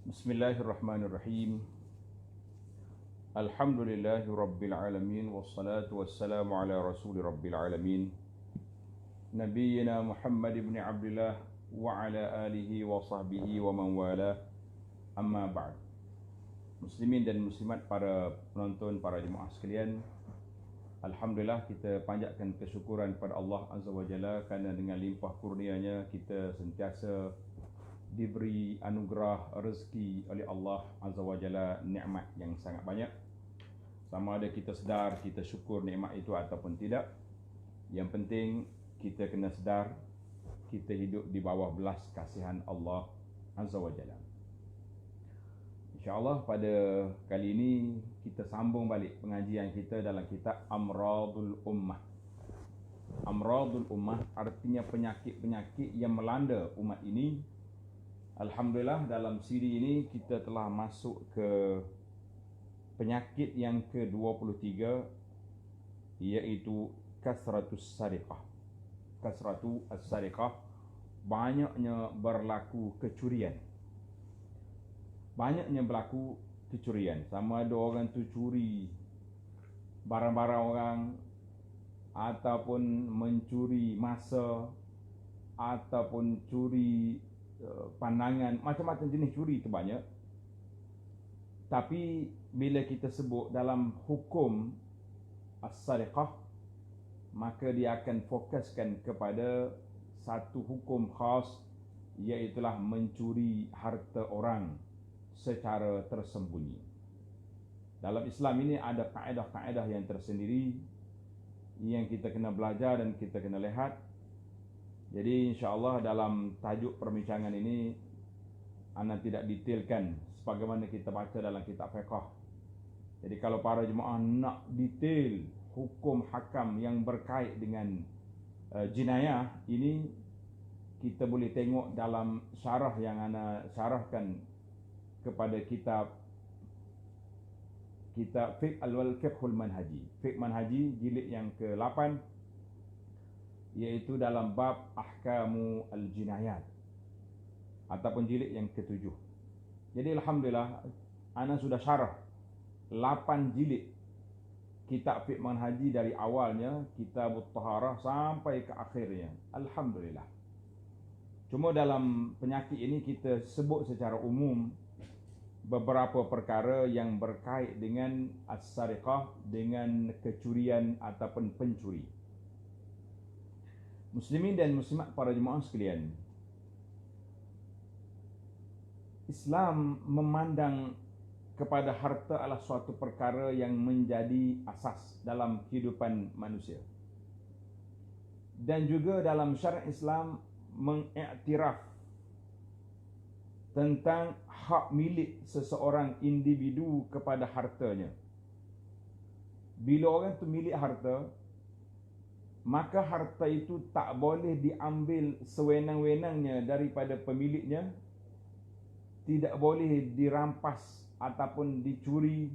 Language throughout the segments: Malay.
Bismillahirrahmanirrahim. Alhamdulillahi rabbil alamin wassalatu wassalamu ala rasuli rabbil alamin nabiyyina Muhammad ibn Abdullah wa ala alihi wa sahbihi wa man wala, amma ba'd. Muslimin dan muslimat, para penonton, para jemaah sekalian, alhamdulillah kita panjatkan kesyukuran kepada Allah Azza wa Jalla kerana dengan limpah kurnianya kita sentiasa diberi anugerah rezeki oleh Allah Azza wa Jalla, nikmat yang sangat banyak. Sama ada kita sedar, kita syukur nikmat itu ataupun tidak. Yang penting kita kena sedar kita hidup di bawah belas kasihan Allah Azza wa Jalla. InsyaAllah pada kali ini kita sambung balik pengajian kita dalam kitab Amradul Ummah. Amradul Ummah artinya penyakit-penyakit yang melanda umat ini. Alhamdulillah dalam siri ini kita telah masuk ke penyakit yang ke-23, iaitu kasratus sariqah. Kasratu as-sariqah, banyaknya berlaku kecurian. Banyaknya berlaku kecurian. Sama ada orang tu curi barang-barang orang, ataupun mencuri masa, ataupun curi pandangan, macam-macam jenis curi itu banyak. Tapi bila kita sebut dalam hukum as-sariqah, maka dia akan fokuskan kepada satu hukum khas, iaitulah mencuri harta orang secara tersembunyi. Dalam Islam ini ada kaedah-kaedah yang tersendiri yang kita kena belajar dan kita kena lihat. Jadi insya-Allah dalam tajuk perbincangan ini ana tidak detailkan sebagaimana kita baca dalam kitab fiqh. Jadi kalau para jemaah nak detail hukum hakam yang berkait dengan jenayah ini, kita boleh tengok dalam syarah yang ana syarahkan kepada kitab Fiqh al-Fiqhul Manhaji. Fiqh Manhaji jilid yang ke-8, iaitu dalam bab ahkamu al-jinayat, ataupun jilid yang ke-7. Jadi alhamdulillah ana sudah syarah 8 jilid kitab Fiqh Manhaji dari awalnya kitab Taharah sampai ke akhirnya. Alhamdulillah. Cuma dalam penyakit ini kita sebut secara umum beberapa perkara yang berkait dengan as-sariqah, dengan kecurian ataupun pencuri. Muslimin dan muslimat, para jemaah sekalian, Islam memandang kepada harta adalah suatu perkara yang menjadi asas dalam kehidupan manusia. Dan juga dalam syariat Islam mengiktiraf tentang hak milik seseorang individu kepada hartanya. Bila orang itu milik harta, maka harta itu tak boleh diambil sewenang-wenangnya daripada pemiliknya, tidak boleh dirampas ataupun dicuri,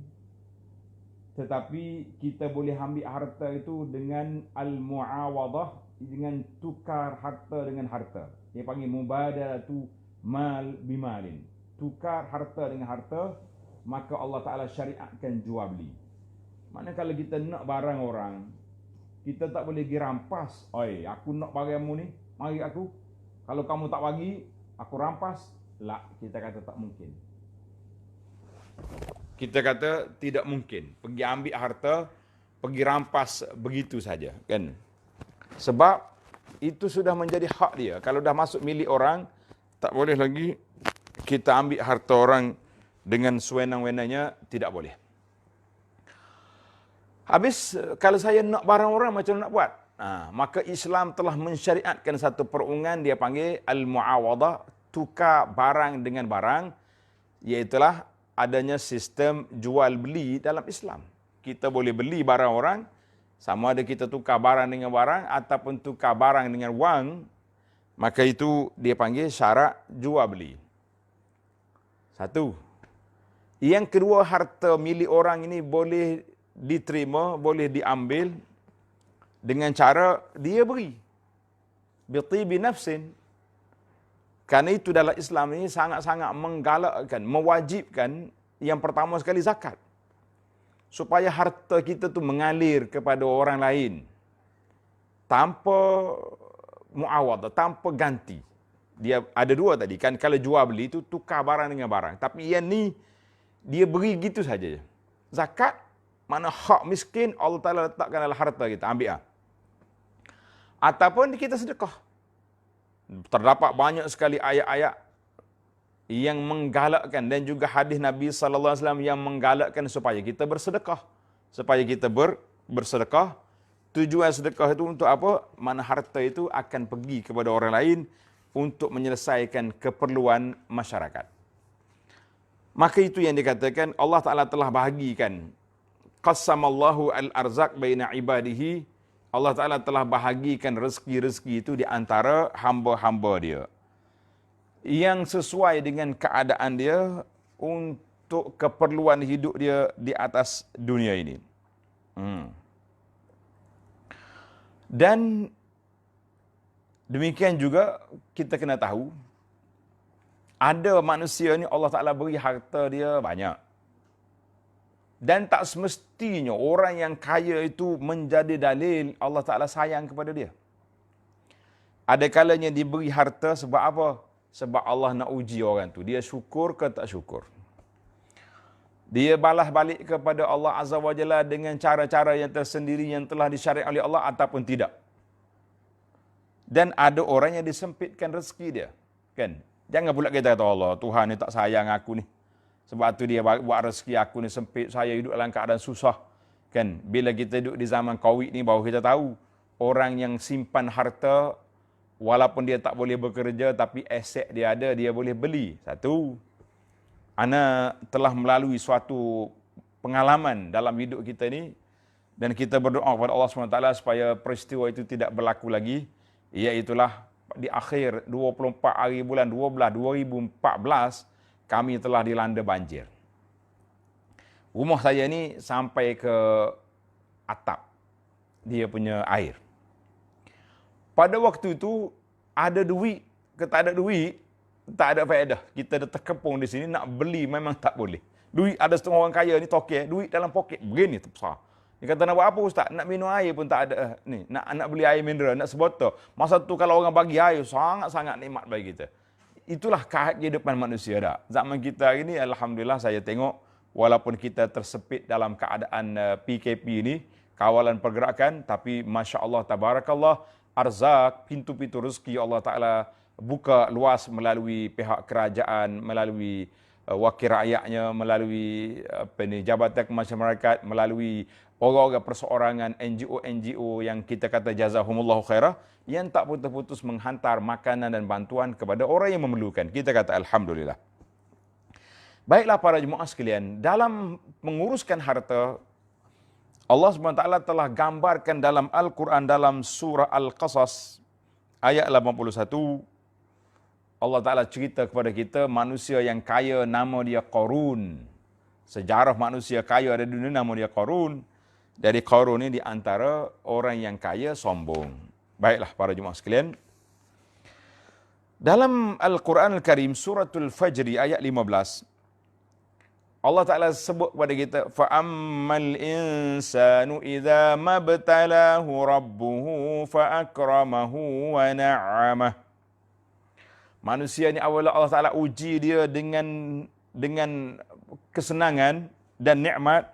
tetapi kita boleh ambil harta itu dengan al-muawadah, dengan tukar harta dengan harta. Dia panggil mubadalatu mal bimalin. Tukar harta dengan harta, maka Allah Ta'ala syariatkan jual beli. Maknanya kalau kita nak barang orang, kita tak boleh pergi rampas. Oi, aku nak barangmu ni, mari aku. Kalau kamu tak bagi, aku rampas. La, kita kata tak mungkin. Kita kata tidak mungkin pergi ambil harta, pergi rampas begitu saja, kan? Sebab itu sudah menjadi hak dia. Kalau dah masuk milik orang, tak boleh lagi kita ambil harta orang dengan sewenang-wenangnya, tidak boleh. Habis, kalau saya nak barang orang, macam mana nak buat? Maka Islam telah mensyariatkan satu perungan, dia panggil al-muawadah, tukar barang dengan barang, iaitulah adanya sistem jual beli dalam Islam. Kita boleh beli barang orang, sama ada kita tukar barang dengan barang ataupun tukar barang dengan wang, maka itu dia panggil syarat jual beli. Satu. Yang kedua, harta milik orang ini boleh diterima, boleh diambil dengan cara dia beri. Bi tibi nafsin. Karena itu dalam Islam ini sangat-sangat menggalakkan, mewajibkan yang pertama sekali zakat. Supaya harta kita tu mengalir kepada orang lain. Tanpa muawadah, tanpa ganti. Dia ada dua tadi kan, kalau jual beli itu tukar barang dengan barang. Tapi yang ni, dia beri gitu saja. Zakat, mana hak miskin, Allah Ta'ala letakkan dalam harta kita, ambil lah. Ataupun kita sedekah. Terdapat banyak sekali ayat-ayat yang menggalakkan dan juga hadis Nabi sallallahu alaihi wasallam yang menggalakkan supaya kita bersedekah. Supaya kita bersedekah. Tujuan sedekah itu untuk apa? Mana harta itu akan pergi kepada orang lain untuk menyelesaikan keperluan masyarakat. Maka itu yang dikatakan Allah Ta'ala telah bahagikan. Qassamallahu al-arzaq baina ibadihi. Allah Ta'ala telah bahagikan rezeki-rezeki itu di antara hamba-hamba dia. Yang sesuai dengan keadaan dia untuk keperluan hidup dia di atas dunia ini. Dan demikian juga kita kena tahu, ada manusia ni Allah Ta'ala beri harta dia banyak. Dan tak semestinya orang yang kaya itu menjadi dalil Allah Ta'ala sayang kepada dia. Ada kalanya diberi harta sebab apa? Sebab Allah nak uji orang tu. Dia syukur ke tak syukur? Dia balas balik kepada Allah Azza wa Jalla dengan cara-cara yang tersendiri yang telah disyariat oleh Allah ataupun tidak. Dan ada orang yang disempitkan rezeki dia. Kan? Jangan pula kita kata Allah, Tuhan ni tak sayang aku ni. Sebab tu dia buat rezeki aku ni sempit, saya hidup dalam keadaan susah. Kan? Bila kita duduk di zaman Covid ni, baru kita tahu orang yang simpan harta, walaupun dia tak boleh bekerja, tapi aset dia ada, dia boleh beli. Satu, ana telah melalui suatu pengalaman dalam hidup kita ni, dan kita berdoa kepada Allah SWT supaya peristiwa itu tidak berlaku lagi, iaitulah di akhir 24 hari bulan 12 2014, kami telah dilanda banjir. Rumah saya ni sampai ke atap dia punya air. Pada waktu itu, ada duit ke tak ada duit, tak ada faedah. Kita dah terkepung di sini, nak beli memang tak boleh. Duit, ada setengah orang kaya ni tokek, duit dalam poket, begini besar. Dia kata, nak buat apa Ustaz? Nak minum air pun tak ada. Ni, nak beli air mineral, nak sebotol. Masa tu kalau orang bagi air, sangat-sangat nikmat bagi kita. Itulah kehidupan manusia dah. Zaman kita hari ni, alhamdulillah saya tengok, walaupun kita tersepit dalam keadaan PKP ini, kawalan pergerakan, tapi Masya Allah, Tabarakallah, arzak, pintu-pintu rezeki Allah Ta'ala buka luas melalui pihak kerajaan, melalui wakil rakyatnya, melalui jabatan kemasyarakat, melalui orang-orang perseorangan, NGO-NGO yang kita kata jazahumullahu khairah, yang tak putus-putus menghantar makanan dan bantuan kepada orang yang memerlukan. Kita kata Alhamdulillah. Baiklah para jemaah sekalian, dalam menguruskan harta, Allah SWT telah gambarkan dalam Al-Quran, dalam surah Al-Qasas, ayat 81, Allah Ta'ala cerita kepada kita, manusia yang kaya nama dia Qarun. Sejarah manusia kaya ada di dunia nama dia Qarun. Dari Qarun ini di antara orang yang kaya sombong. Baiklah para jemaah sekalian. Dalam Al-Quran Al-Karim, suratul Fajri ayat 15, Allah Ta'ala sebut kepada kita, فَأَمَّا الْإِنسَانُ إِذَا مَبْتَلَاهُ رَبُّهُ فَأَكْرَمَهُ وَنَعَّمَهُ. Manusia ni awalnya Allah Ta'ala uji dia dengan kesenangan dan nikmat,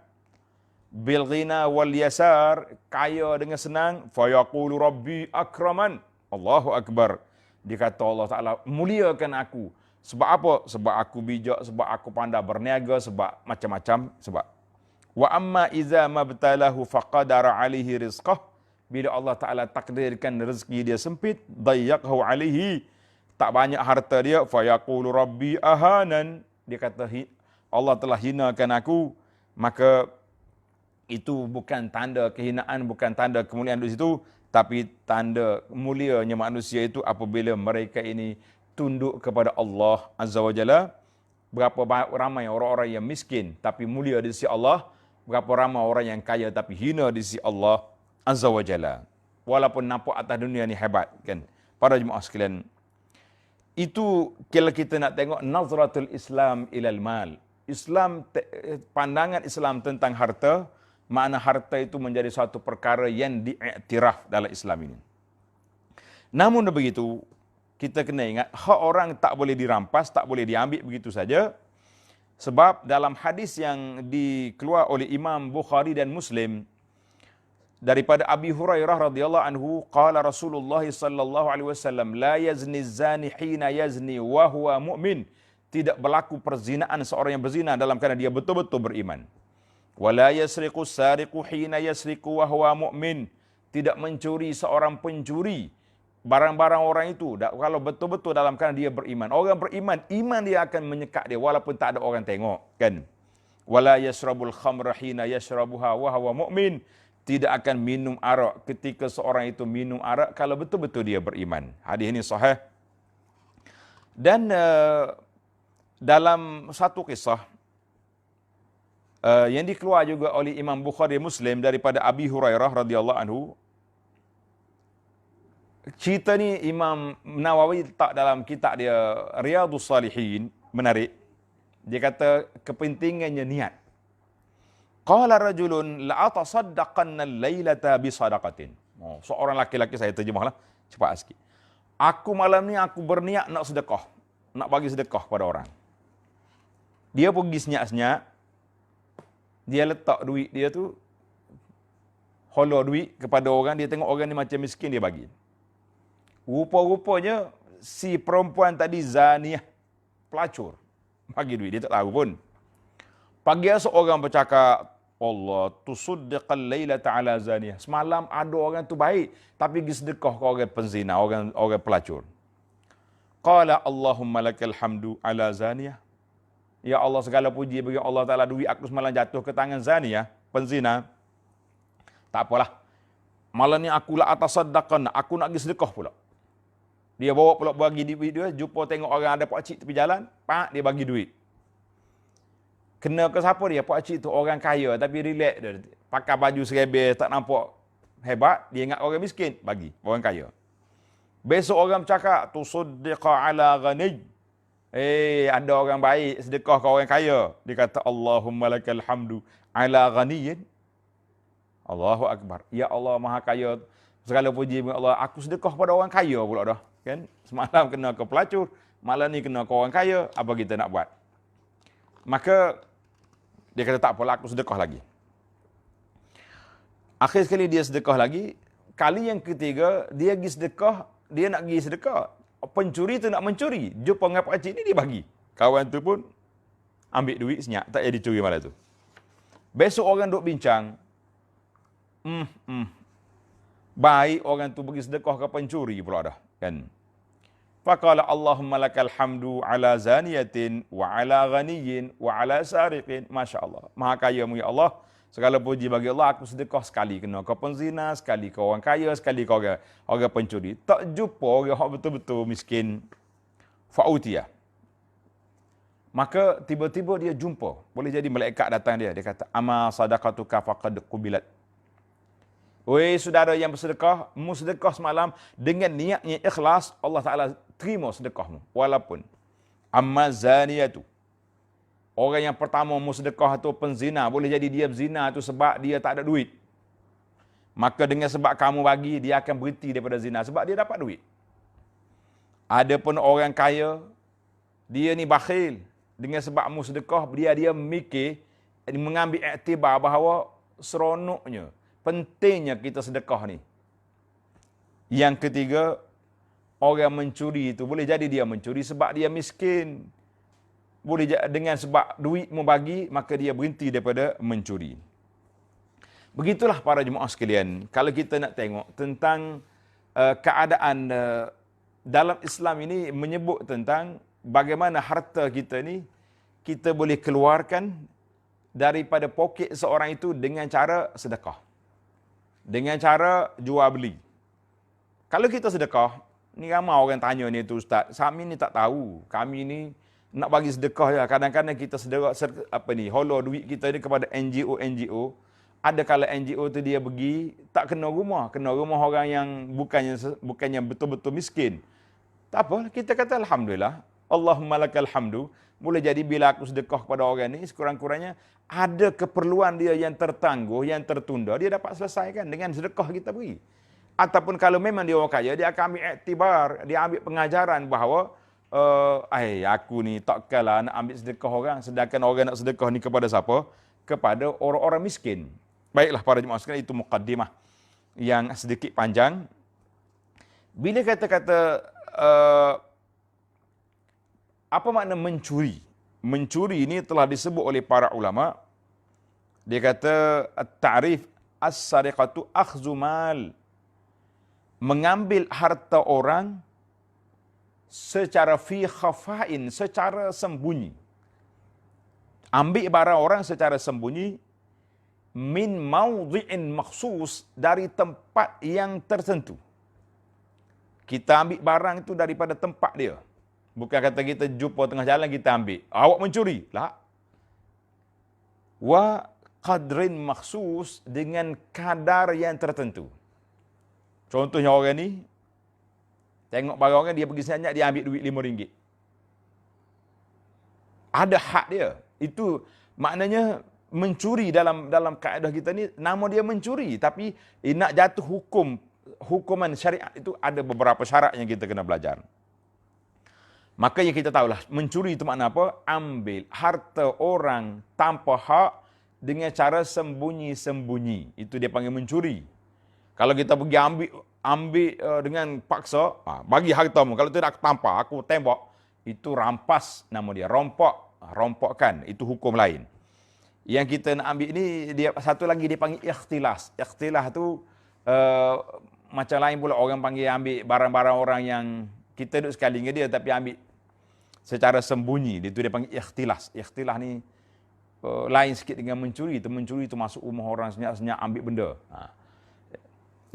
bil-ghina wal-yasar, kaya dengan senang, فَيَقُولُ رَبِّي أَكْرَمَنْ. Allahu Akbar. Dia kata Allah Ta'ala, muliakan aku. Sebab apa? Sebab aku bijak, sebab aku pandai berniaga, sebab macam-macam sebab. Wa amma iza mabtalahu faqadara alaihi rizqah. Bila Allah Ta'ala takdirkan rezeki dia sempit, dayyaqhu alaihi, tak banyak harta dia, fa yaqulu rabbi ahanan. Dia kata Allah telah hinakan aku, maka itu bukan tanda kehinaan, bukan tanda kemuliaan di situ, tapi tanda mulianya manusia itu apabila mereka ini tunduk kepada Allah Azza wa Jalla. Berapa ramai orang-orang yang miskin tapi mulia di sisi Allah, berapa ramai orang yang kaya tapi hina di sisi Allah Azza wa Jalla. Walaupun nampak atas dunia ni hebat kan. Para jemaah sekalian, Itu kalau kita nak tengok nazratul Islam ilal mal. Pandangan Islam tentang harta, makna harta itu menjadi satu perkara yang diiktiraf dalam Islam ini. Namun begitu, kita kena ingat, hak orang tak boleh dirampas, tak boleh diambil begitu saja. Sebab dalam hadis yang dikeluar oleh Imam Bukhari dan Muslim, daripada Abi Hurairah radhiyallahu anhu, qala Rasulullah sallallahu alaihi wasallam, la yazni zani hina yazni wa huwa mu'min. Tidak berlaku perzinaan seorang yang berzina dalam keadaan dia betul-betul beriman. Wala yasriqu sariqu hina yasriqu wa huwa mu'min. Tidak mencuri seorang pencuri barang-barang orang itu kalau betul-betul dalam keadaan dia beriman. Orang beriman, iman dia akan menyekat dia walaupun tak ada orang tengok, kan? Wala yashrabul khamra hina yashrabuha wa huwa mu'min. Tidak akan minum arak ketika seorang itu minum arak kalau betul-betul dia beriman. Hadis ini sahih. Dan dalam satu kisah yang dikeluar juga oleh Imam Bukhari Muslim daripada Abi Hurairah radhiyallahu anhu, cerita ni Imam Nawawi letak dalam kitab dia Riyadhus Salihin, menarik. Dia kata kepentingannya niat. Qala rajulun la atasaddaqanna al-lailata bi sadaqatin. Seorang laki-laki, saya terjemahlah cepat sikit. Aku malam ni aku berniat nak sedekah, nak bagi sedekah pada orang. Dia pergi senyap-senyap, dia letak duit dia tu, holor duit kepada orang, dia tengok orang ni macam miskin, dia bagi. Rupa-rupanya si perempuan tadi zaniah, pelacur, bagi duit, dia tak tahu pun. Pagi esok orang bercakap, Allah tusuddiqal lailata ala zaniyah. Semalam ada orang tu baik, tapi pergi sedekah ke orang penzina, orang pelacur. Qala Allahumma lakal hamdu ala zaniyah. Ya Allah, segala puji bagi Allah Ta'ala, duit aku semalam jatuh ke tangan zaniyah, penzina. Tak apalah. Malam ni aku la atasaddaqan, aku nak pergi sedekah pula. Dia bawa pula bagi duit dia, jumpa tengok orang ada pakcik tepi jalan, pak dia bagi duit. Kena ke siapa dia? Pakcik tu orang kaya tapi relax dia. Pakai baju serebel, tak nampak hebat. Dia ingat orang miskin, bagi. Orang kaya. Besok orang bercakap, tusuddiqa ala ghani. Ada orang baik, sedekah ke orang kaya. Dia kata, Allahumma lakal hamdu ala ghaniyin. Allahu Akbar. Ya Allah Maha Kaya. Segala puji bagi Allah. Aku sedekah pada orang kaya pula dah. Kan? Semalam kena ke pelacur. Malam ni kena ke orang kaya. Apa kita nak buat? Maka dia kata tak apalah, aku sedekah lagi. Akhir sekali dia sedekah lagi. Kali yang ketiga dia pergi sedekah, dia nak pergi sedekah. Pencuri tu nak mencuri, jumpa dengan pakcik ni dia bagi. Kawan tu pun ambil duit senyap, tak jadi curi malam tu. Besok orang duk bincang. Baik orang tu pergi sedekah ke pencuri pula dah, kan? Faqala Allahumma lakal hamdu ala zaniyatin wa ala ghaniyin wa ala sariqin. Masya Allah. Maha kaya mu ya Allah. Segala puji bagi Allah, aku sedekah sekali kena ke penzina, sekali ke orang kaya, sekali ke orang pencuri. Tak jumpa orang yang betul-betul miskin. Fa'utiyah. Maka tiba-tiba dia jumpa. Boleh jadi malaikat datang dia. Dia kata, ama sadaqatuka faqad qubilat. Weh saudara yang bersedekah, mu sedekah semalam dengan niatnya ikhlas, Allah Ta'ala terima sedekahmu. Walaupun amma zaniyatu, orang yang pertama mu sedekah tu penzina, boleh jadi dia berzina tu sebab dia tak ada duit. Maka dengan sebab kamu bagi, dia akan berhenti daripada zina sebab dia dapat duit. Ada pun orang kaya, dia ni bakhil. Dengan sebab mu sedekah, dia mikir, mengambil iktibar bahawa seronoknya, pentingnya kita sedekah ni. Yang ketiga, orang mencuri itu boleh jadi dia mencuri sebab dia miskin. Boleh dengan sebab duit mu bagi, maka dia berhenti daripada mencuri. Begitulah para jemaah sekalian, kalau kita nak tengok tentang keadaan dalam Islam ini menyebut tentang bagaimana harta kita ni kita boleh keluarkan daripada poket seorang itu dengan cara sedekah. Dengan cara jual beli. Kalau kita sedekah, ni ramai orang tanya ni tu Ustaz, kami ni tak tahu. Kami ni nak bagi sedekah je. Kadang-kadang kita sedekah holor duit kita ni kepada NGO. Ada kala NGO tu dia pergi tak kena rumah orang yang bukannya betul-betul miskin. Tak apa, kita kata alhamdulillah. Allahumma lakal hamdu. Boleh jadi bila aku sedekah kepada orang ni, sekurang-kurangnya ada keperluan dia yang tertangguh, yang tertunda, dia dapat selesaikan dengan sedekah kita beri. Ataupun kalau memang dia orang kaya, dia akan ambil iktibar, dia ambil pengajaran bahawa aku ni takkanlah nak ambil sedekah orang, sedangkan orang nak sedekah ni kepada siapa? Kepada orang-orang miskin. Baiklah para jemaah sekalian, itu muqaddimah yang sedikit panjang. Bila kata-kata apa makna mencuri? Mencuri ini telah disebut oleh para ulama. Dia kata at-ta'rif as-sariqatu akhdhu mal. Mengambil harta orang secara fi khafain, secara sembunyi. Ambil barang orang secara sembunyi min maudhi'in makhsus, dari tempat yang tertentu. Kita ambil barang itu daripada tempat dia. Bukan kata kita jumpa tengah jalan kita ambil. Awak mencuri. Tak. Wa qadrin makhsus, dengan kadar yang tertentu. Contohnya orang ni, tengok barang orang, dia pergi senyap, dia ambil duit RM5. Ada hak dia. Itu maknanya mencuri dalam kaedah kita ni, nama dia mencuri. Tapi nak jatuh hukuman syariat itu ada beberapa syarat yang kita kena belajar. Maka yang kita tahulah, mencuri itu makna apa? Ambil harta orang tanpa hak dengan cara sembunyi-sembunyi. Itu dia panggil mencuri. Kalau kita pergi ambil dengan paksa, bagi hartamu. Kalau tidak aku tampar, aku tembak. Itu rampas nama dia. Rompokkan. Itu hukum lain. Yang kita nak ambil ni, dia satu lagi dia panggil ikhtilas. Ikhtilas tu macam lain pula, orang panggil ambil barang-barang orang yang kita duduk sekali dengan dia tapi ambil secara sembunyi. Itu dia panggil ikhtilas. Ikhtilas ni lain sikit dengan mencuri. Mencuri itu masuk rumah orang senyap-senyap ambil benda.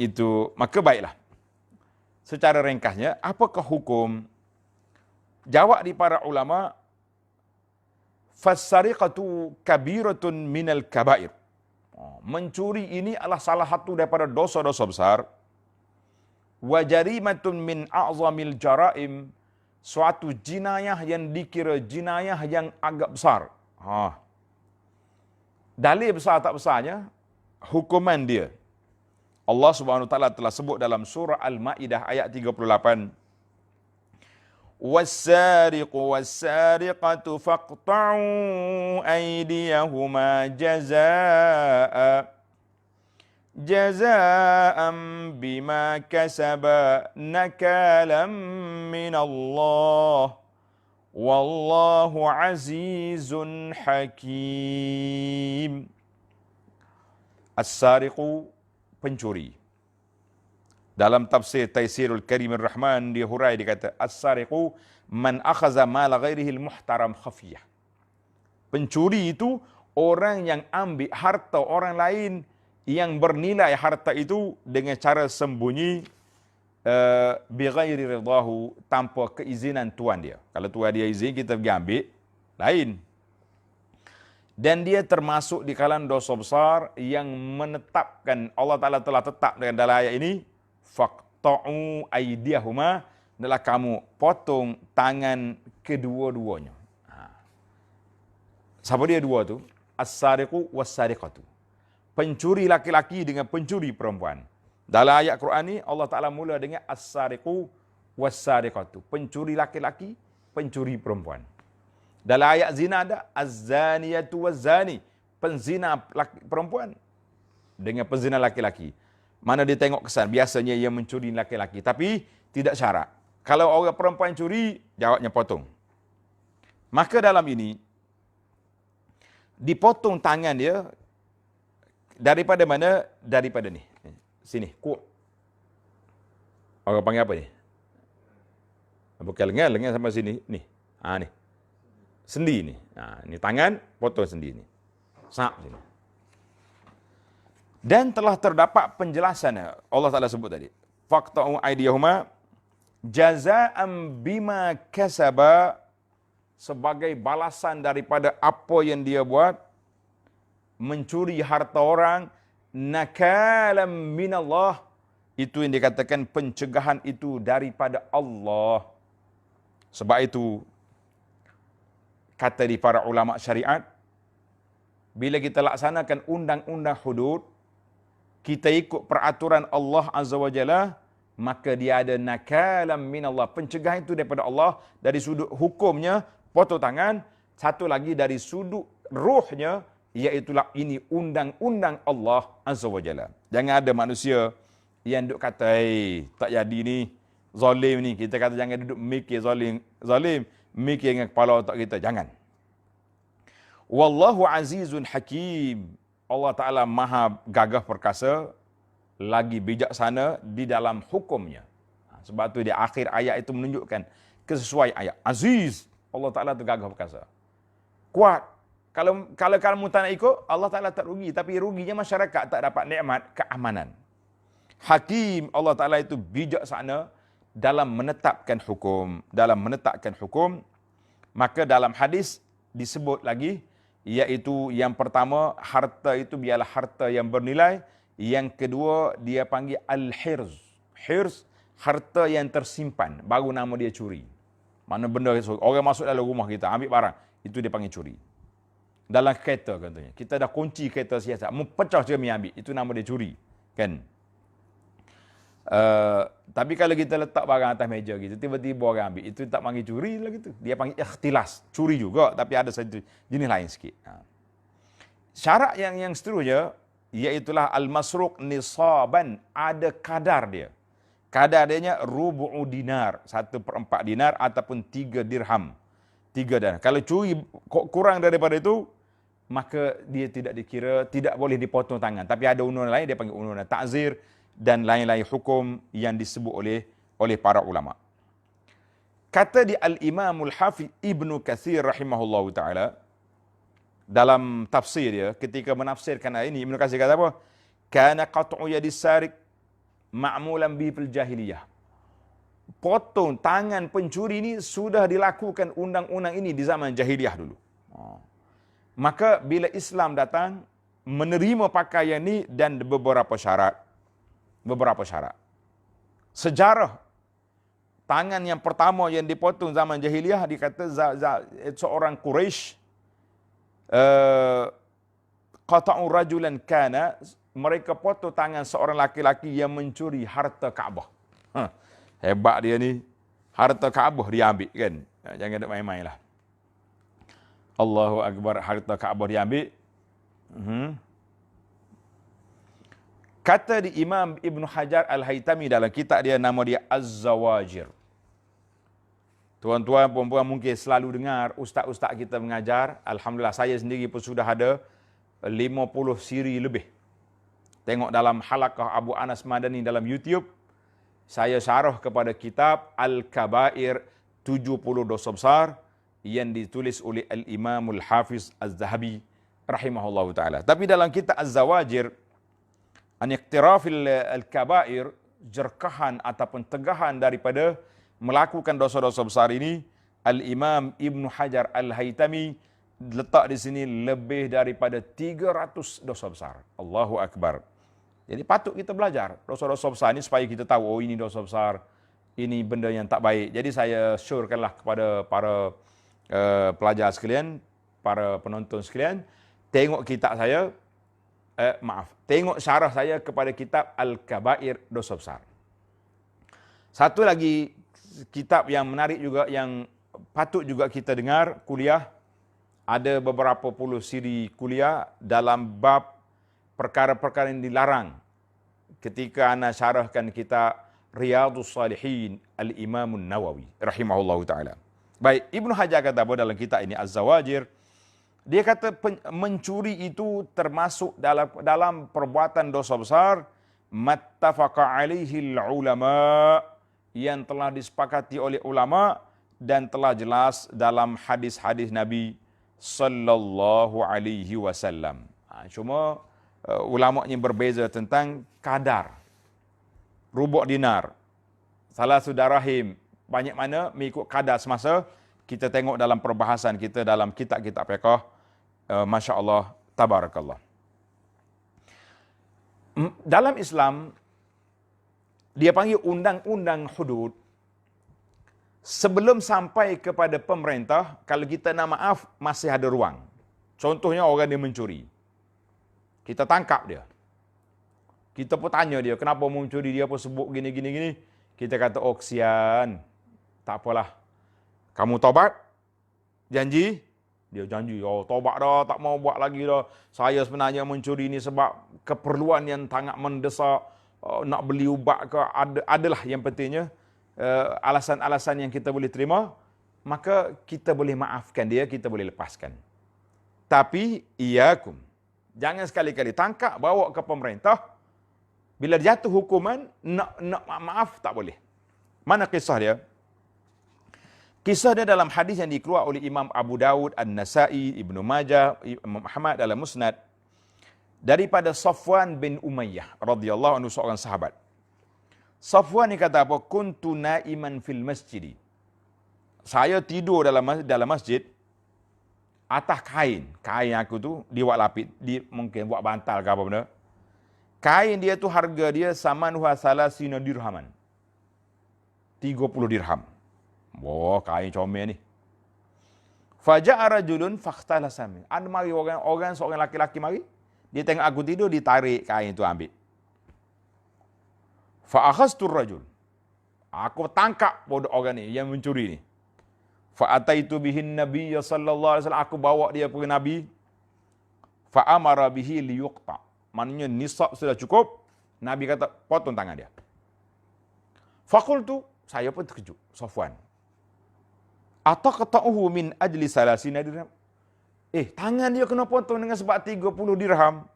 Itu, maka baiklah. Secara ringkasnya, apakah hukum? Jawab di para ulama, Fas-sariqatu kabiratun minal kabair. Mencuri ini adalah salah satu daripada dosa-dosa besar. Wa jarimatun min a'zamil jaraim. Suatu jinayah yang dikira jinayah yang agak besar. Dalil besar tak besarnya, hukuman dia. Allah Subhanahu wa taala telah sebut dalam surah Al-Maidah ayat 38. وَالسَّارِقُ وَالسَّارِقَةُ فَاقْطَعُوا أَيْدِيَهُمَا جَزَاءً بِمَا كَسَبَا نَكَالًا مِنَ اللَّهِ وَاللَّهُ عَزِيزٌ حَكِيمٌ. As-sariqu, pencuri. Dalam tafsir Taisirul Karimir Rahman, dia hurai, dia kata, As-sariqu man akhaza mala ghairihil muhtaram khafiyah. Pencuri itu orang yang ambil harta orang lain yang bernilai harta itu dengan cara sembunyi, bi ghairi ridahu, tanpa keizinan tuan dia. Kalau tuan dia izin, kita pergi ambil, lain. Dan dia termasuk di kalangan dosa besar yang menetapkan, Allah Ta'ala telah tetap dengan dalam ayat ini, faqta'u aydiyahuma, adalah kamu potong tangan kedua-duanya. Siapa dia dua tu? As-sariqu was-sariqatu. Pencuri laki-laki dengan pencuri perempuan. Dalam ayat Quran ni Allah Ta'ala mula dengan as-sariqu was-sariqatu. Pencuri laki-laki, pencuri perempuan. Dalam ayat zina ada az-zaniyatu waz-zani. Penzina perempuan dengan penzina laki-laki. Mana dia tengok kesan, biasanya ia mencuri laki-laki. Tapi tidak syarat. Kalau orang perempuan curi, jawabnya potong. Maka dalam ini, dipotong tangan dia, daripada mana? Daripada ni. Sini, kuat. Orang panggil apa ni? Bukan lengan sampai sini. Ni. Ni. Sendi ni. Ni tangan, potong sendi ni. Sap sini. Dan telah terdapat penjelasan Allah Ta'ala sebut tadi. Faqta'u aydiyahuma jazaa'an bima kasaba, sebagai balasan daripada apa yang dia buat, mencuri harta orang, nakalam minallah, itu yang dikatakan pencegahan itu daripada Allah. Sebab itu, kata di para ulama syariat, bila kita laksanakan undang-undang hudud, kita ikut peraturan Allah Azza wa Jalla, maka dia ada nakalam min Allah. Pencegahan itu daripada Allah dari sudut hukumnya, potong tangan. Satu lagi dari sudut ruhnya, iaitulah ini undang-undang Allah Azza wa Jalla. Jangan ada manusia yang duk kata, tak jadi ni, zalim ni. Kita kata jangan duduk mikir zalim, mikir dengan kepala otak kita. Jangan. Wallahu azizun hakim. Allah Ta'ala maha gagah perkasa, lagi bijaksana di dalam hukumnya. Sebab tu di akhir ayat itu menunjukkan kesesuaian ayat. Aziz, Allah Ta'ala tu gagah perkasa. Kuat. Kalau kamu tak nak ikut, Allah Ta'ala tak rugi. Tapi ruginya masyarakat tak dapat nikmat keamanan. Hakim, Allah Ta'ala itu bijaksana dalam menetapkan hukum. Maka dalam hadis disebut lagi, iaitu yang pertama, harta itu biarlah harta yang bernilai. Yang kedua, dia panggil al-hirz. Hirz, harta yang tersimpan, baru nama dia curi. Mana benda, orang masuk dalam rumah kita, ambil barang, itu dia panggil curi. Dalam kereta contohnya, kita dah kunci kereta siasat, pecah cermin ambil, itu nama dia curi. Kan? Tapi kalau kita letak barang atas meja gitu, tiba-tiba orang ambil, itu tak panggil curi lah gitu. Dia panggil ikhtilas, curi juga, tapi ada satu jenis lain sikit. Syarat yang seterusnya, iaitulah al-masruq nisaban, ada kadar dia. Kadar dia rubu'u dinar, 1/4 dinar ataupun 3 dirham. 3 dinar. Kalau curi kurang daripada itu, maka dia tidak dikira, tidak boleh dipotong tangan. Tapi ada undang lain, dia panggil undang ta'zir, dan lain-lain hukum yang disebut oleh para ulama. Kata di Al-Imamul Hafiz Ibnu Katsir rahimahullahu ta'ala, dalam tafsir dia, ketika menafsirkan ayat ini, Ibnu Katsir kata apa? Kana qat'u yadis sarik ma'mulan bi fil jahiliyah. Potong tangan pencuri ini sudah dilakukan undang-undang ini di zaman jahiliyah dulu. Maka bila Islam datang, menerima pakaian ini dan beberapa syarat. Sejarah tangan yang pertama yang dipotong zaman jahiliyah, dikata seorang Quraisy, qata'u rajulan kana, mereka potong tangan seorang laki-laki yang mencuri harta Kaabah. Hebat dia ni, harta Kaabah dia ambil kan. Jangan ada main-main lah. Allahu Akbar, harta Kaabah dia ambil. Kata di Imam Ibn Hajar Al-Haytami dalam kitab dia, nama dia Az-Zawajir. Tuan-tuan, puan-puan mungkin selalu dengar ustaz-ustaz kita mengajar. Alhamdulillah, saya sendiri pun sudah ada 50 siri lebih. Tengok dalam halaqah Abu Anas Madani dalam YouTube, saya syarah kepada kitab Al-Kabair, 70 dosa besar, yang ditulis oleh Al-Imamul Hafiz Az-Zahabi rahimahullahu ta'ala. Tapi dalam kitab Az-Zawajir, an-iqtirafil al-kabair, jerkahan ataupun tegahan daripada melakukan dosa-dosa besar ini, Al-Imam Ibn Hajar Al-Haytami letak di sini lebih daripada 300 dosa besar. Allahu Akbar. Jadi patut kita belajar dosa-dosa besar ini supaya kita tahu, oh ini dosa besar, ini benda yang tak baik. Jadi saya syorkanlah kepada para pelajar sekalian, para penonton sekalian, tengok kitab saya, tengok syarah saya kepada kitab Al-Kabair, dosa besar. Satu lagi kitab yang menarik juga, yang patut juga kita dengar kuliah, ada beberapa puluh siri kuliah dalam bab perkara-perkara yang dilarang. Ketika ana syarahkan kitab Riyadhus Salihin Al-Imam Nawawi rahimahullahu ta'ala. Baik, Ibnu Hajar kata apa dalam kitab ini Az-Zawajir? Dia kata mencuri itu termasuk dalam perbuatan dosa besar, mattafaqa alaihi ulama, yang telah disepakati oleh ulama dan telah jelas dalam hadis-hadis Nabi sallallahu alaihi wasallam. Cuma ulamanya berbeza tentang kadar. Rubu' dinar, salasu darahim, banyak mana mengikut kadar semasa. Kita tengok dalam perbahasan kita dalam kitab-kitab fiqh, Masya Allah, tabarakallah. Dalam Islam, dia panggil undang-undang hudud. Sebelum sampai kepada pemerintah, kalau kita nak maaf, masih ada ruang. Contohnya orang dia mencuri. Kita tangkap dia. Kita pun tanya dia, kenapa mau mencuri, dia apa sebut gini. Kita kata, oh kesian. Tak apalah. Kamu tobat? Janji? Dia janji, oh tobat dah, tak mau buat lagi dah. Saya sebenarnya mencuri ni sebab keperluan yang sangat mendesak. Nak beli ubat ke, adalah yang pentingnya. Alasan-alasan yang kita boleh terima. Maka kita boleh maafkan dia, kita boleh lepaskan. Tapi, iyakum. Jangan sekali-kali tangkap, bawa ke pemerintah. Bila jatuh hukuman, nak maaf tak boleh. Mana kisah dia? Kisah dia dalam hadis yang dikeluarkan oleh Imam Abu Dawud, An-Nasai, Ibnu Majah, Imam Ahmad dalam Musnad. Daripada Safwan bin Umayyah radhiyallahu anhu, seorang sahabat. Safwan ni kata apa? Kuntu naiman fil masjid. Saya tidur dalam masjid. Atas kain aku tu dibuat lapis, mungkin buat bantal ke apa benda. Kain dia tu harga dia samanuha salasina dirhaman. 30 dirham. Wah, kain comel ni. Faja'a rajulun fakhtalasa min. Ada mari orang seorang laki-laki mari. Dia tengok aku tidur, ditarik kain tu ambil. Fa akhadtu rajul. Aku tangkap bodoh orang ni yang mencuri ni. Fa ataitu bihin nabiyya sallallahu alaihi wasallam, aku bawa dia pergi Nabi. Fa amara bihi liyuqta. Maknanya nisab sudah cukup. Nabi kata potong tangan dia. Faqultu, saya pun terkejut, Safwan. Ataqta'uhu min ajli salasina dirham. Tangan dia kena potong dengan sebab 30 dirham.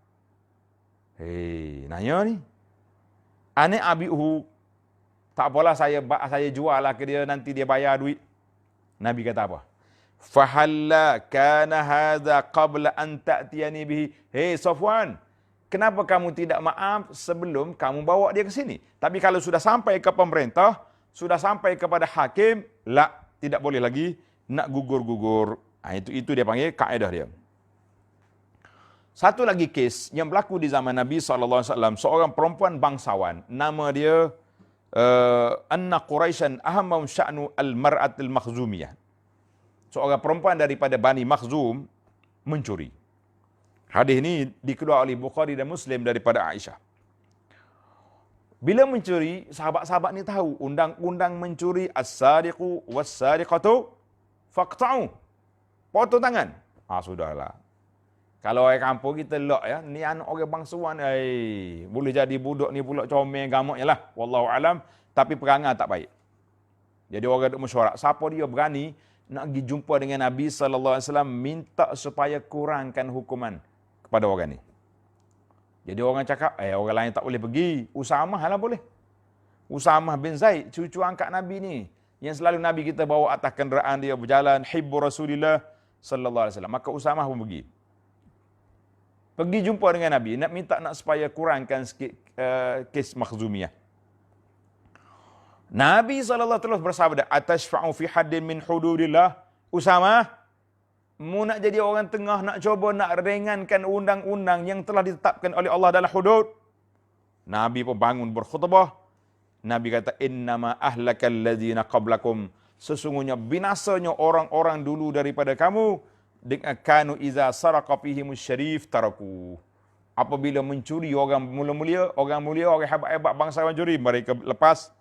Nanya ni. Ane abihu. Tak apalah, saya jual lah ke dia, nanti dia bayar duit. Nabi kata apa? Fahalla kana hadha qabla an ta'tiyani bihi. Safwan, kenapa kamu tidak maaf sebelum kamu bawa dia ke sini? Tapi kalau sudah sampai ke pemerintah, sudah sampai kepada hakim, tidak boleh lagi nak gugur-gugur. Itu dia panggil kaedah dia. Satu lagi kes yang berlaku di zaman Nabi SAW, seorang perempuan bangsawan, nama dia Anna Quraisyan ahammam sya'nu al-mar'atil makhzumiyah. Seorang perempuan daripada Bani Makhzum mencuri. Hadis ini dikeluarkan oleh Bukhari dan Muslim daripada Aisyah. Bila mencuri, sahabat-sahabat ni tahu undang-undang mencuri, as-sariqu was-sariqatu faqta'u. Potong tangan. Sudahlah. Kalau orang kampung kita ni anak orang bangsawan, boleh jadi budak ni pula comel gamaknya lah. Wallahu alam, tapi perangai tak baik. Jadi orang duk mesyuarat, siapa dia berani nak pergi jumpa dengan Nabi sallallahu alaihi wasallam minta supaya kurangkan hukuman kepada orang ni. Jadi orang cakap, orang lain tak boleh pergi. Usamah lah boleh. Usamah bin Zaid, cucu angkat Nabi ni, yang selalu Nabi kita bawa atas kenderaan dia berjalan, hibbu Rasulillah sallallahu alaihi wasallam. Maka Usamah pun pergi. Pergi jumpa dengan Nabi, nak minta supaya kurangkan sikit kes makhzumiyah. Nabi SAW terus bersabda, atashfa'u fi haddin min hududillah. Usamah, mu nak jadi orang tengah, nak cuba nak ringankan undang-undang yang telah ditetapkan oleh Allah dalam hudud. Nabi pun bangun berkhutbah. Nabi kata, innama ahlakal ladzina qablakum. Sesungguhnya binasanya orang-orang dulu daripada kamu. Kanu iza saraqa fihimus syarif taraku. Apabila mencuri orang mulia, orang hebat-hebat bangsa mencuri, mereka lepas.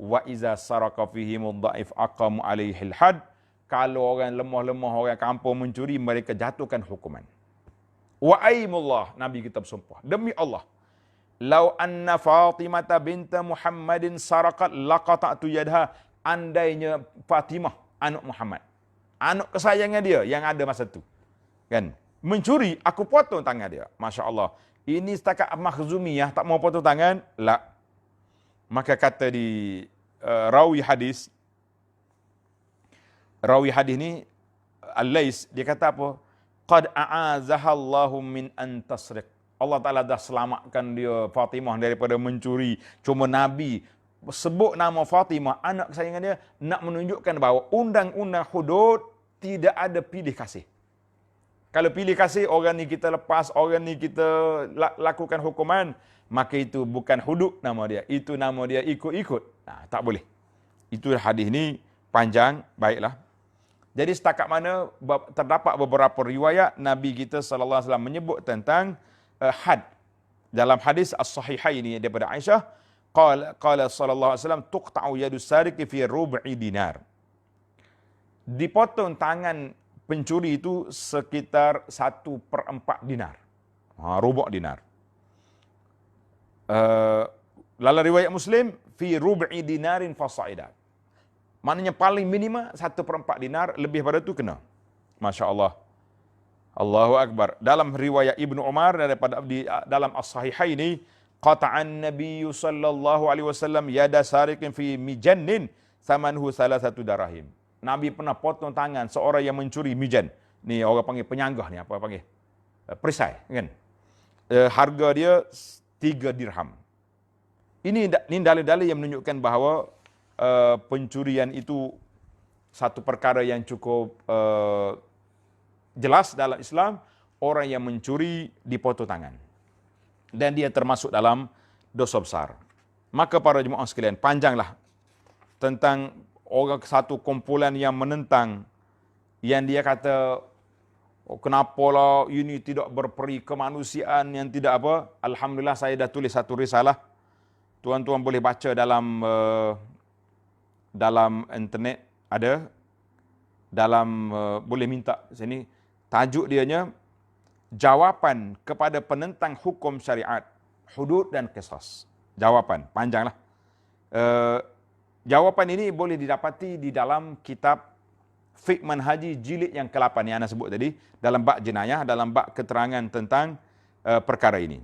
Wa iza saraqa fihimud dhaif aqamu alaihil had. Kalau orang lemah-lemah, orang kampung mencuri, mereka jatuhkan hukuman. Wa aimullah, Nabi kita bersumpah, demi Allah, lau anna Fatimah binta Muhammadin saraqat laqata'tu yadha. Andainya Fatimah anak Muhammad, anak kesayangan dia yang ada masa tu, kan, mencuri, aku potong tangan dia. Masya Allah. Ini setakat makhzumiyah, tak mau potong tangan, Maka kata di rawi hadis ni Al-Lais, dia kata apa? Qad a'azahallahu min an tasriq. Allah Ta'ala dah selamatkan dia, Fatimah, daripada mencuri. Cuma Nabi sebut nama Fatimah, anak kesayangan dia, nak menunjukkan bahawa undang-undang hudud tidak ada pilih kasih. Kalau pilih kasih, orang ni kita lepas, orang ni kita lakukan hukuman, maka itu bukan hudud nama dia. Itu nama dia ikut-ikut. Tak boleh. Itu hadis ni panjang, baiklah. Jadi setakat mana terdapat beberapa riwayat Nabi kita sallallahu alaihi wasallam menyebut tentang had. Dalam hadis as-sahihain ini daripada Aisyah, qala sallallahu alaihi wasallam tuqta'u yadus sariqi fi rub'i dinar. Dipotong tangan pencuri itu sekitar 1/4 dinar. Rubu' dinar. Dalam riwayat Muslim, fi rub'i dinarin fasa'idat. Maknanya paling minima 1/4 dinar, lebih pada itu kena. Masya Allah. Allahu Akbar. Dalam riwayat Ibnu Umar daripada dalam as-sahihaini, qata'an Nabi sallallahu alaihi wasallam yada sariqin fi mijannin thamanhu 3 darahim. Nabi pernah potong tangan seorang yang mencuri mijan. Ni orang panggil penyanggah ni, apa panggil? Perisai, kan? Harga dia 3 dirham. Ini dalil-dalil yang menunjukkan bahawa pencurian itu satu perkara yang cukup jelas dalam Islam. Orang yang mencuri dipotong tangan, dan dia termasuk dalam dosa besar. Maka para jemaah sekalian, panjanglah tentang orang satu kumpulan yang menentang, yang dia kata, kenapalah ini tidak berperi kemanusiaan, yang tidak apa. Alhamdulillah saya dah tulis satu risalah. Tuan-tuan boleh baca dalam internet ada, boleh minta sini. Tajuk dianya, jawapan kepada penentang hukum syariat, hudud dan qisas. Jawapan, panjanglah. Jawapan ini boleh didapati di dalam kitab Fiqh Manhaji jilid yang ke-8 yang anda sebut tadi, dalam bab jenayah, dalam bab keterangan tentang perkara ini.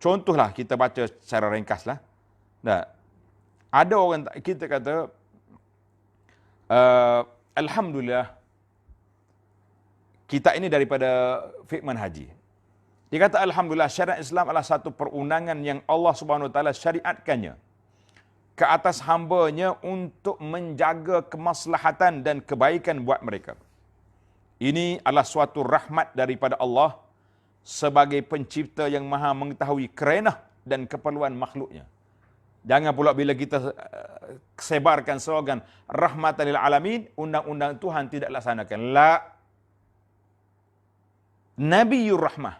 Contohlah, kita baca secara ringkaslah. Nah, ada orang kita kata, alhamdulillah, kita ini daripada Fiqh Manhaji. Dia kata alhamdulillah, syariat Islam adalah satu perundangan yang Allah Subhanahu wa taala syariatkannya ke atas hamba-Nya untuk menjaga kemaslahatan dan kebaikan buat mereka. Ini adalah suatu rahmat daripada Allah sebagai pencipta yang maha mengetahui kerenah dan keperluan makhluknya. Jangan pula bila kita sebarkan slogan rahmatan lil alamin, undang-undang Tuhan tidak laksanakan. La. Nabiyur Rahmah,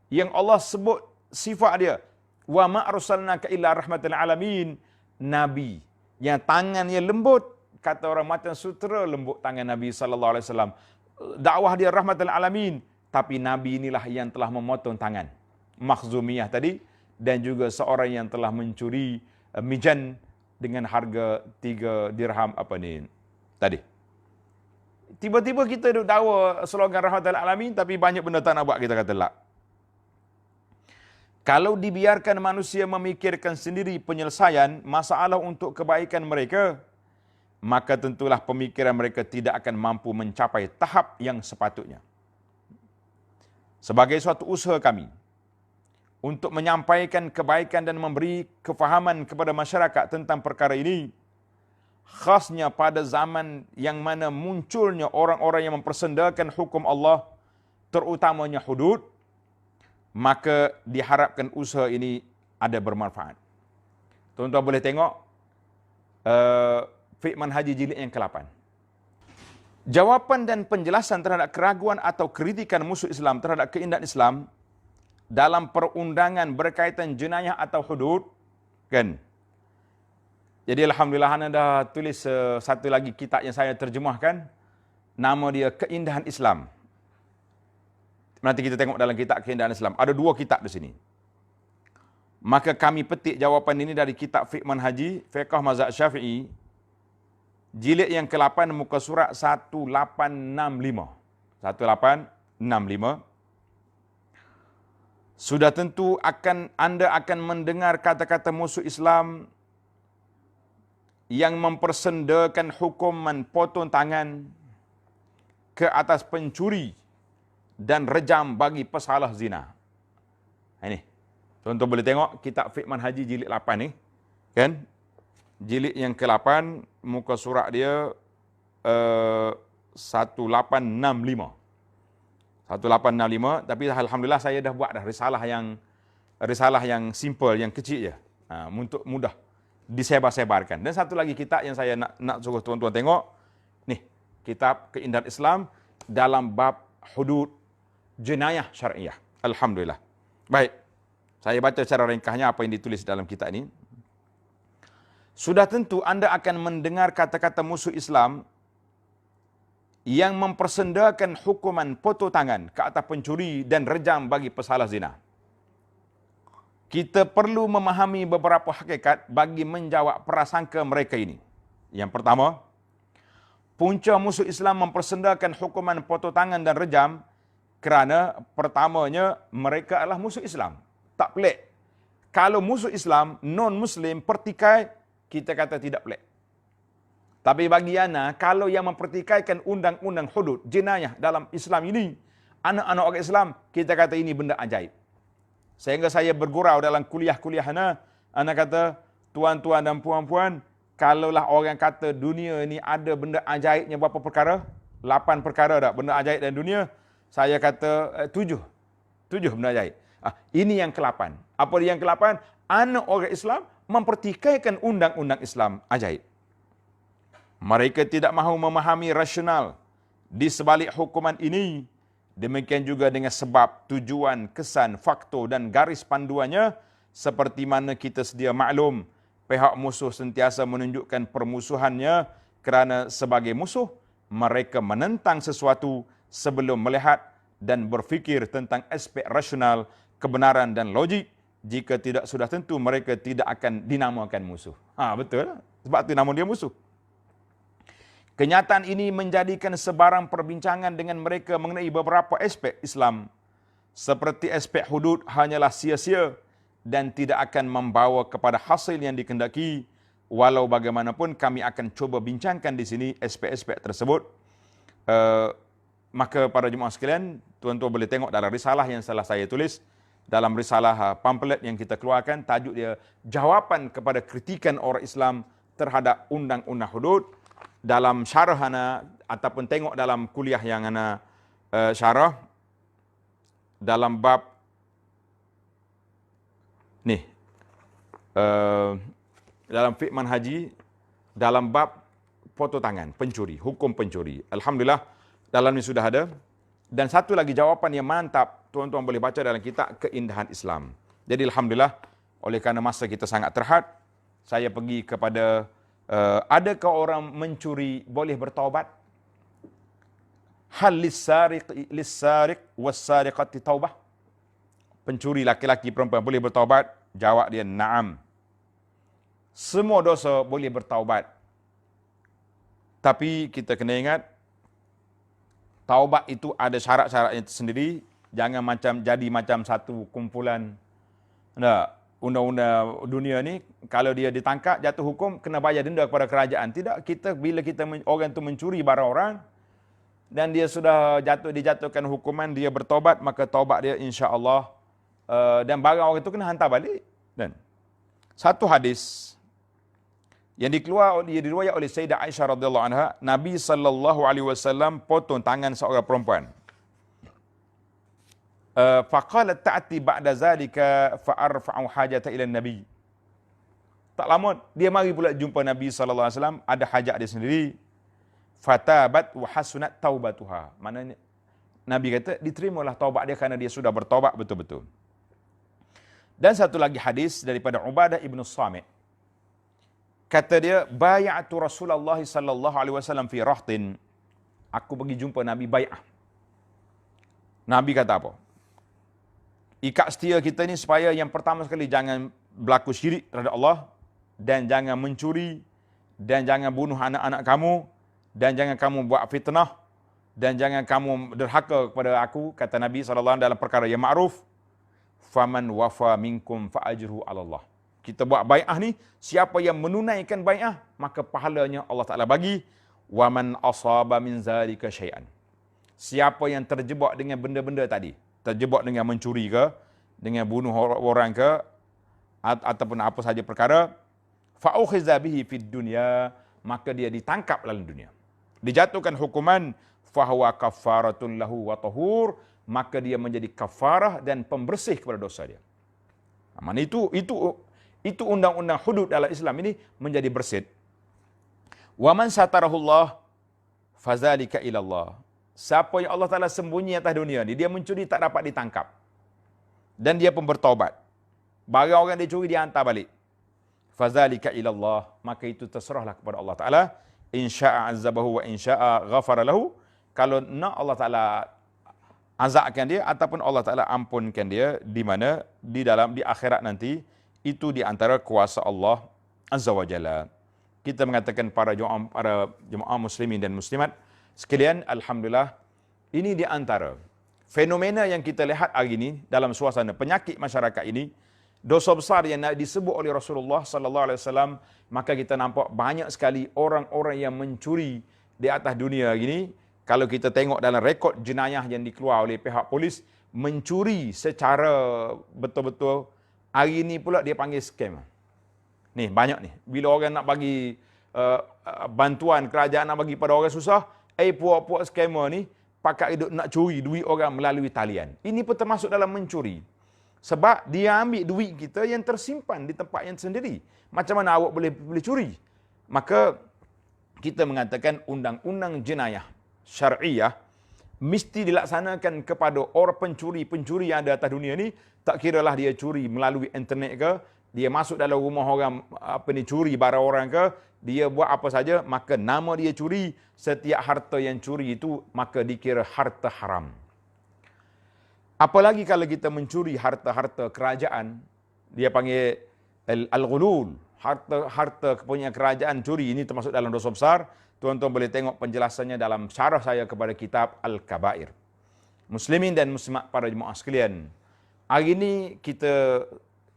yang Allah sebut sifat dia, wa ma arsalnaka illa rahmatan lil alamin, nabi yang tangannya lembut, kata orang macam sutera lembut tangan Nabi sallallahu alaihi wasallam. Dakwah dia rahmatan lil alamin, tapi nabi inilah yang telah memotong tangan Makhzumiyah tadi, dan juga seorang yang telah mencuri mijan dengan harga 3 dirham tadi. Tiba-tiba kita duduk dakwa slogan rahmatan lil alamin, tapi banyak benda tak nak buat, kita kata la. Kalau dibiarkan manusia memikirkan sendiri penyelesaian masalah untuk kebaikan mereka, maka tentulah pemikiran mereka tidak akan mampu mencapai tahap yang sepatutnya. Sebagai suatu usaha kami untuk menyampaikan kebaikan dan memberi kefahaman kepada masyarakat tentang perkara ini, khasnya pada zaman yang mana munculnya orang-orang yang mempersendakan hukum Allah, terutamanya hudud, maka diharapkan usaha ini ada bermanfaat. Tuan-tuan boleh tengok Fiqh Manhaji jilid yang ke-8. Jawapan dan penjelasan terhadap keraguan atau kritikan musuh Islam terhadap keindahan Islam dalam perundangan berkaitan jenayah atau hudud, kan? Jadi alhamdulillah anda dah tulis satu lagi kitab yang saya terjemahkan, nama dia Keindahan Islam. Nanti kita tengok dalam kitab Keindahan Islam. Ada 2 kitab di sini. Maka kami petik jawapan ini dari kitab Fiqh Manhaji, Fiqh Mazhab Syafi'i, jilid yang ke-8, muka surat 1865. 1865. Sudah tentu anda akan mendengar kata-kata musuh Islam yang mempersendakan hukuman potong tangan ke atas pencuri dan rejam bagi pesalah zina. Ini, tuan-tuan boleh tengok kitab Fiqh Manhaji jilid 8 ni, kan? Jilid yang ke-8, muka surat dia 1865. 1865, tapi alhamdulillah saya dah buat dah risalah yang simple, yang kecil je. Untuk mudah disebar-sebarkan. Dan satu lagi kitab yang saya nak suruh tuan-tuan tengok, nih, kitab Keindahan Islam dalam bab hudud jenayah syariah. Alhamdulillah. Baik, saya baca secara ringkasnya apa yang ditulis dalam kitab ini. Sudah tentu anda akan mendengar kata-kata musuh Islam yang mempersendakan hukuman potong tangan ke atas pencuri dan rejam bagi pesalah zina. Kita perlu memahami beberapa hakikat bagi menjawab prasangka mereka ini. Yang pertama, punca musuh Islam mempersendakan hukuman potong tangan dan rejam kerana pertamanya mereka adalah musuh Islam. Tak pelik. Kalau musuh Islam, non-Muslim, pertikai, kita kata tidak pelik. Tapi bagi ana, kalau yang mempertikaikan undang-undang hudud, jenayah dalam Islam ini, anak-anak orang Islam, kita kata ini benda ajaib. Sehingga saya bergurau dalam kuliah-kuliah ana kata, tuan-tuan dan puan-puan, kalaulah orang kata dunia ini ada benda ajaibnya berapa perkara? 8 perkara dah, benda ajaib dalam dunia. Saya kata 7 benda ajaib. Ini yang ke-8. Apa yang ke-8? Anak orang Islam mempertikaikan undang-undang Islam ajaib. Mereka tidak mahu memahami rasional di sebalik hukuman ini. Demikian juga dengan sebab, tujuan, kesan, faktor dan garis panduannya, seperti mana kita sedia maklum, pihak musuh sentiasa menunjukkan permusuhannya kerana sebagai musuh, mereka menentang sesuatu sebelum melihat dan berfikir tentang aspek rasional, kebenaran dan logik. Jika tidak, sudah tentu mereka tidak akan dinamakan musuh. Betul. Sebab itu nama dia musuh. Kenyataan ini menjadikan sebarang perbincangan dengan mereka mengenai beberapa aspek Islam, seperti aspek hudud, hanyalah sia-sia dan tidak akan membawa kepada hasil yang dikehendaki. Walau bagaimanapun kami akan cuba bincangkan di sini aspek-aspek tersebut. Maka para jemaah sekalian, tuan-tuan boleh tengok dalam risalah yang telah saya tulis, dalam risalah pamphlet yang kita keluarkan, tajuk dia jawapan kepada kritikan orang Islam terhadap undang-undang hudud. Dalam syarah ana ataupun tengok dalam kuliah yang ana syarah dalam bab ni dalam fiqh manhaji dalam bab potong tangan pencuri, hukum pencuri. Alhamdulillah dalam ni sudah ada. Dan satu lagi jawapan yang mantap, tuan-tuan boleh baca dalam kitab Keindahan Islam. Jadi alhamdulillah, oleh kerana masa kita sangat terhad, saya pergi kepada adakah orang mencuri boleh bertaubat? Hal lis-sariq was-sariqati taubah? Pencuri laki-laki perempuan boleh bertaubat? Jawab dia, na'am. Semua dosa boleh bertaubat. Tapi kita kena ingat, taubat itu ada syarat-syaratnya tersendiri. Jangan jadi macam satu kumpulan undang-undang dunia ni, kalau dia ditangkap, jatuh hukum, kena bayar denda kepada kerajaan. Tidak, bila orang tu mencuri barang orang, dan dia sudah dijatuhkan hukuman, dia bertaubat, maka taubat dia insya-Allah, dan barang orang itu kena hantar balik. Dan satu hadis yang diriwayat oleh Sayyidah Aisyah radhiyallahu anha, Nabi sallallahu alaihi wasallam potong tangan seorang perempuan. Faqalat ta'ti ba'da zalika fa arfa'u hajata ila nabi. Tak lama dia mari pula jumpa Nabi sallallahu alaihi wasallam, ada hajat dia sendiri. Fatabat wa hasunat taubatuha. Maknanya Nabi kata diterimalah taubat dia kerana dia sudah bertaubat betul-betul. Dan satu lagi hadis daripada Ubadah ibn Samit. Kata dia, bay'atu Rasulullah sallallahu alaihi wasallam fi rahtin. Aku pergi jumpa Nabi bai'ah. Nabi kata apa? Ikat setia kita ni supaya yang pertama sekali jangan berlaku syirik terhadap Allah, dan jangan mencuri, dan jangan bunuh anak-anak kamu, dan jangan kamu buat fitnah, dan jangan kamu derhaka kepada aku, kata Nabi SAW dalam perkara yang ma'ruf. Faman wafa minkum fa ajruhu 'ala Allah. Kita buat bai'ah ni, siapa yang menunaikan bai'ah, maka pahalanya Allah Ta'ala bagi. Waman asaba min zalika syai'an. Siapa yang terjebak dengan benda-benda tadi, terjebak dengan mencuri ke, dengan bunuh orang ke, ataupun apa sahaja perkara, fa'ukhiza bihi fid dunya, maka dia ditangkap dalam dunia, dijatuhkan hukuman, fahuwa kafaratun lahu wa tahur, maka dia menjadi kafarah dan pembersih kepada dosa dia. Mana Itu undang-undang hudud dalam Islam ini menjadi bersih. Wa man satarahullah fazalika ilallah. Siapa yang Allah Ta'ala sembunyi atas dunia ni, dia mencuri tak dapat ditangkap. Dan dia pun bertaubat. Barang orang dia curi, dia hantar balik. Fazalika ilallah. Maka itu terserahlah kepada Allah Ta'ala. Insya'a azabahu wa insya'a ghafara lahu. Kalau nak Allah Ta'ala azabkan dia, ataupun Allah Ta'ala ampunkan dia, di mana? Di akhirat nanti. Itu di antara kuasa Allah Azza wa Jalla. Kita mengatakan para jemaah muslimin dan muslimat sekalian, alhamdulillah, ini di antara fenomena yang kita lihat hari ini dalam suasana penyakit masyarakat ini, dosa besar yang disebut oleh Rasulullah sallallahu alaihi wasallam. Maka kita nampak banyak sekali orang-orang yang mencuri di atas dunia ini. Kalau kita tengok dalam rekod jenayah yang dikeluar oleh pihak polis, mencuri secara betul-betul, hari ini pula dia panggil scam. Ni banyak ni. Bila orang nak bagi bantuan kerajaan, nak bagi pada orang susah, puak-puak scammer ni pakai hidup nak curi duit orang melalui talian. Ini pun termasuk dalam mencuri. Sebab dia ambil duit kita yang tersimpan di tempat yang sendiri. Macam mana awak boleh curi? Maka kita mengatakan undang-undang jenayah syariah mesti dilaksanakan kepada orang pencuri yang ada atas dunia ni. Tak kiralah dia curi melalui internet ke, dia masuk dalam rumah orang, curi barang orang ke, dia buat apa saja, maka nama dia curi. Setiap harta yang curi itu maka dikira harta haram. Apalagi kalau kita mencuri harta-harta kerajaan, dia panggil al-ghulul, harta kepunyaan kerajaan curi. Ini termasuk dalam dosa besar. Tuan-tuan boleh tengok penjelasannya dalam syarah saya kepada kitab Al-Kabair. Muslimin dan muslimat para jemaah sekalian, hari ini kita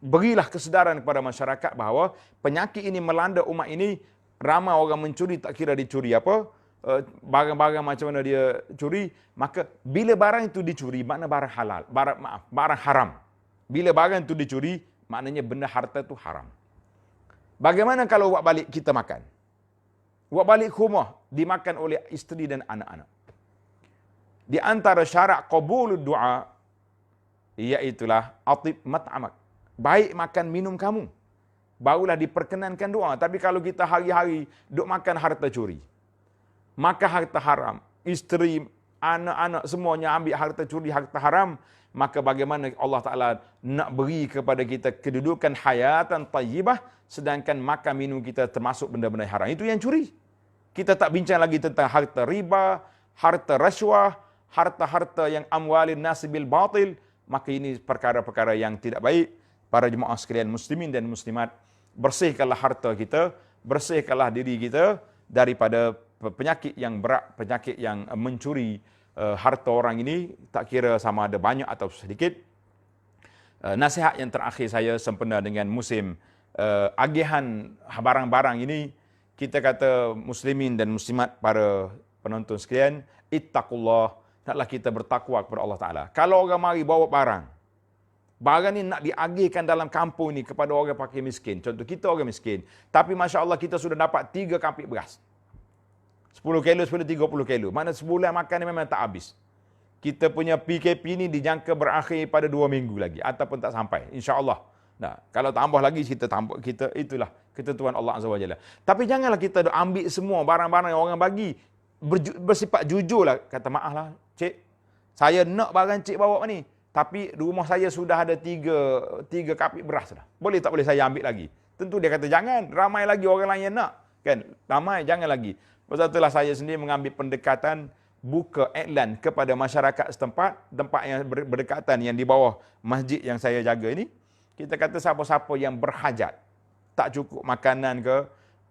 berilah kesedaran kepada masyarakat bahawa penyakit ini melanda umat ini. Ramai orang mencuri, tak kira dicuri apa, barang-barang macam mana dia curi. Maka bila barang itu dicuri, makna barang halal, barang haram. Bila barang itu dicuri, maknanya benda harta itu haram. Bagaimana kalau buat balik kita makan? Buat balik rumah dimakan oleh isteri dan anak-anak. Di antara syarat qabulud du'a, iaitulah atib mat'amak. Baik makan minum kamu, barulah diperkenankan doa. Tapi kalau kita hari-hari duk makan harta curi, maka harta haram, isteri, anak-anak semuanya ambil harta curi, harta haram, maka bagaimana Allah Ta'ala nak beri kepada kita kedudukan hayatan tayyibah, sedangkan makan minum kita termasuk benda-benda haram. Itu yang curi. Kita tak bincang lagi tentang harta riba, harta rasuah, harta-harta yang amwalin nasi bil batil. Maka ini perkara-perkara yang tidak baik. Para jemaah sekalian muslimin dan muslimat, bersihkanlah harta kita, bersihkanlah diri kita daripada penyakit yang berat, penyakit yang mencuri harta orang ini, tak kira sama ada banyak atau sedikit. Nasihat yang terakhir saya sempena dengan musim agihan barang-barang ini, kita kata muslimin dan muslimat para penonton sekalian, ittaqullah, naklah kita bertakwa kepada Allah Ta'ala. Kalau orang mari bawa barang ni nak diagihkan dalam kampung ni kepada orang fakir miskin. Contoh kita orang miskin. Tapi Masya Allah kita sudah dapat 3 kapik beras. 10 kilo, 30 kilo. Mana sebulan makan ni memang tak habis. Kita punya PKP ni dijangka berakhir pada 2 minggu lagi. Ataupun tak sampai. InsyaAllah. Nah, kalau tambah lagi kita itulah ketentuan Allah Azza wa Jalla. Tapi janganlah kita ambil semua barang-barang yang orang bagi. Bersifat jujurlah. Kata maaf lah, cik. Saya nak barang cik bawa ni. Tapi rumah saya sudah ada 3 kapik beras dah. Boleh tak boleh saya ambil lagi? Tentu dia kata jangan. Ramai lagi orang lain yang nak. Kan? Ramai, jangan lagi. Sebab itulah saya sendiri mengambil pendekatan buka iklan kepada masyarakat setempat, tempat yang berdekatan yang di bawah masjid yang saya jaga ini. Kita kata siapa-siapa yang berhajat, tak cukup makanan ke,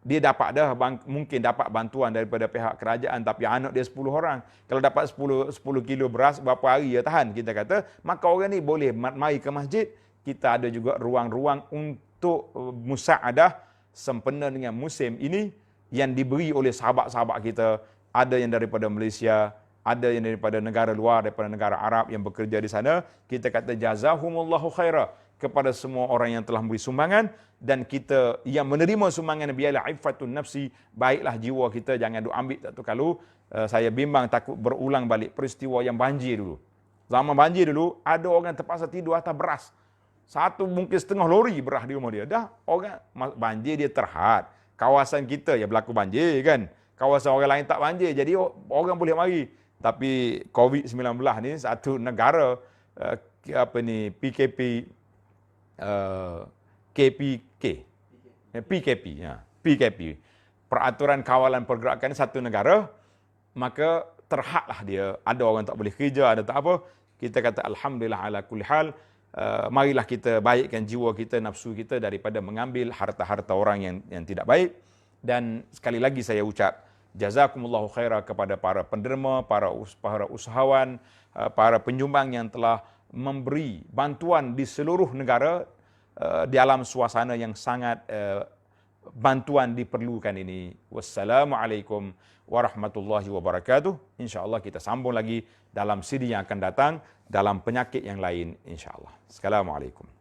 dia dapat dah, mungkin dapat bantuan daripada pihak kerajaan, tapi anak dia 10 orang. Kalau dapat 10 kilo beras, berapa hari dia tahan, kita kata, maka orang ni boleh mari ke masjid. Kita ada juga ruang-ruang untuk musa'adah sempena dengan musim ini yang diberi oleh sahabat-sahabat kita. Ada yang daripada Malaysia, ada yang daripada negara luar, daripada negara Arab yang bekerja di sana. Kita kata jazahumullahu khairah kepada semua orang yang telah memberi sumbangan, dan kita yang menerima sumbangan, biarlah iffatun nafsi, baiklah jiwa kita, jangan duk ambil tak tu kalau. Saya bimbang takut berulang balik peristiwa yang banjir dulu. Zaman banjir dulu, ada orang terpaksa tidur atas beras. Satu mungkin setengah lori berah di rumah dia. Dah orang banjir dia terhad. Kawasan kita ya berlaku banjir kan. Kawasan orang lain tak banjir. Jadi orang boleh mari. Tapi COVID-19 ni satu negara PKP KPK. PKP ya. PKP. Peraturan kawalan pergerakan satu negara, maka terhadlah dia. Ada orang tak boleh kerja, ada tak apa. Kita kata alhamdulillah ala kulli hal. Marilah kita baikkan jiwa kita, nafsu kita daripada mengambil harta-harta orang yang tidak baik. Dan sekali lagi saya ucap jazakumullahu khaira kepada para penderma, para usahawan, para penyumbang yang telah memberi bantuan di seluruh negara di dalam suasana yang sangat bantuan diperlukan ini. Wassalamualaikum warahmatullahi wabarakatuh. InsyaAllah kita sambung lagi dalam siri yang akan datang dalam penyakit yang lain insyaAllah. Assalamualaikum.